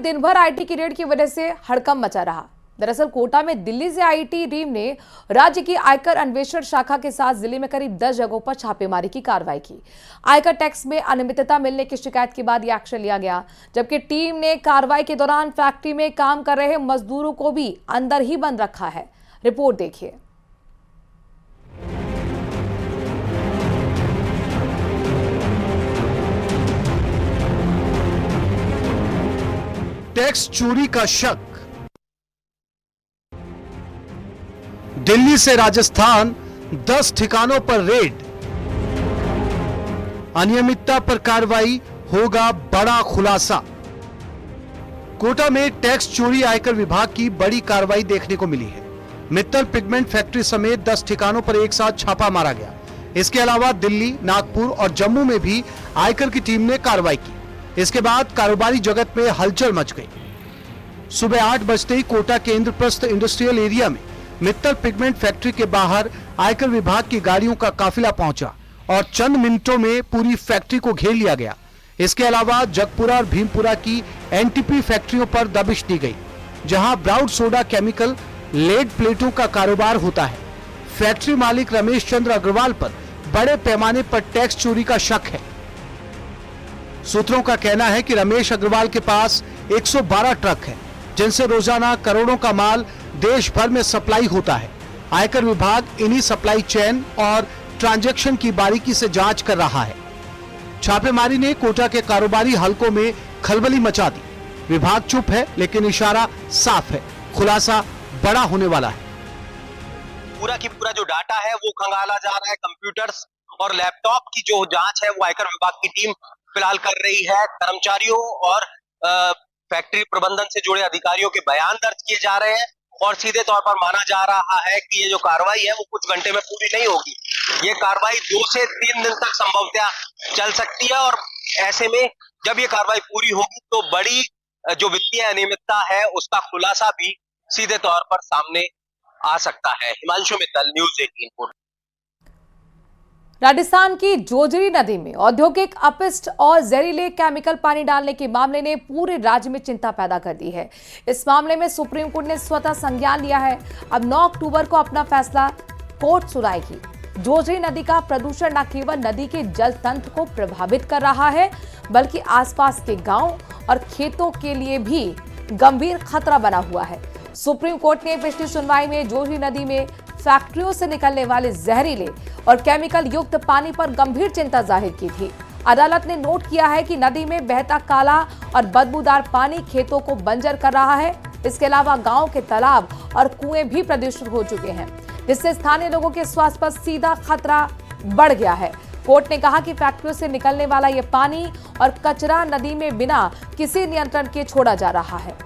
में दिन भर आईटी की रेड की वजह से हड़कंप मचा रहा। दरअसल कोटा में दिल्ली से आईटी टीम ने राज्य की आयकर अन्वेषण शाखा के साथ जिले में करीब 10 जगहों पर छापेमारी की कार्रवाई की। आयकर टैक्स में अनियमितता मिलने की शिकायत के बाद यह एक्शन लिया गया, जबकि टीम ने कार्रवाई के दौरान फैक्ट्री में काम कर रहे मजदूरों को भी अंदर ही बंद रखा है। रिपोर्ट देखिए। टैक्स चोरी का शक। दिल्ली से राजस्थान 10 ठिकानों पर रेड। अनियमितता पर कार्रवाई, होगा बड़ा खुलासा। कोटा में टैक्स चोरी आयकर विभाग की बड़ी कार्रवाई देखने को मिली है। मित्तल पिगमेंट फैक्ट्री समेत 10 ठिकानों पर एक साथ छापा मारा गया। इसके अलावा दिल्ली, नागपुर और जम्मू में भी आयकर की टीम ने कार्रवाई की। इसके बाद कारोबारी जगत में हलचल मच गई। सुबह 8 बजते ही कोटा के इंद्रप्रस्थ इंडस्ट्रियल एरिया में मित्तल पिगमेंट फैक्ट्री के बाहर आयकर विभाग की गाड़ियों का काफिला पहुंचा और चंद मिनटों में पूरी फैक्ट्री को घेर लिया गया। इसके अलावा जगपुरा और भीमपुरा की एनटीपी फैक्ट्रियों पर दबिश दी गई, जहां ब्राउन सोडा केमिकल लेड प्लेटों का कारोबार होता है। फैक्ट्री मालिक रमेश चंद्र अग्रवाल पर बड़े पैमाने पर टैक्स चोरी का शक है। सूत्रों का कहना है कि रमेश अग्रवाल के पास 112 ट्रक है, जिनसे रोजाना करोड़ों का माल देश भर में सप्लाई होता है। आयकर विभाग इन्हीं सप्लाई चेन और ट्रांजैक्शन की बारीकी से जांच कर रहा है। छापेमारी ने कोटा के कारोबारी हलकों में खलबली मचा दी। विभाग चुप है, लेकिन इशारा साफ है, खुलासा बड़ा होने वाला है। पूरा की पूरा जो डाटा है वो खंगाला जा रहा है। कंप्यूटर्स और लैपटॉप की जो जांच है वो आयकर विभाग की टीम फिलहाल कर रही है। कर्मचारियों और फैक्ट्री प्रबंधन से जुड़े अधिकारियों के बयान दर्ज किए जा रहे हैं और सीधे तौर पर माना जा रहा है कि ये जो कार्रवाई है वो कुछ घंटे में पूरी नहीं होगी। ये कार्रवाई 2 से 3 दिन तक संभवतः चल सकती है और ऐसे में जब ये कार्रवाई पूरी होगी तो बड़ी जो वित्तीय अनियमितता है उसका खुलासा भी सीधे तौर पर सामने आ सकता है। हिमांशु मित्तल, न्यूज़ 18। राजस्थान की जोजरी नदी में औद्योगिक अपशिष्ट और जहरीले केमिकल पानी डालने के मामले ने पूरे राज्य में चिंता पैदा कर दी है। इस मामले में सुप्रीम कोर्ट ने स्वतः संज्ञान लिया है। अब 9 अक्टूबर को अपना फैसला कोर्ट सुनाएगी। जोजरी नदी का प्रदूषण न केवल नदी के जल तंत्र को प्रभावित कर रहा है, बल्कि आसपास के गांव और खेतों के लिए भी गंभीर खतरा बना हुआ है। सुप्रीम कोर्ट ने पिछली सुनवाई में जोजरी नदी में फैक्ट्रियों से निकलने वाले जहरीले और केमिकल युक्त पानी पर गंभीर चिंता जाहिर की थी। अदालत ने नोट किया है कि नदी में बहता काला और बदबूदार पानी खेतों को बंजर कर रहा है। इसके अलावा गांव के तालाब और कुएं भी प्रदूषित हो चुके हैं, जिससे स्थानीय लोगों के स्वास्थ्य पर सीधा खतरा बढ़ गया है। कोर्ट ने कहा कि फैक्ट्रियों से निकलने वाला ये पानी और कचरा नदी में बिना किसी नियंत्रण के छोड़ा जा रहा है।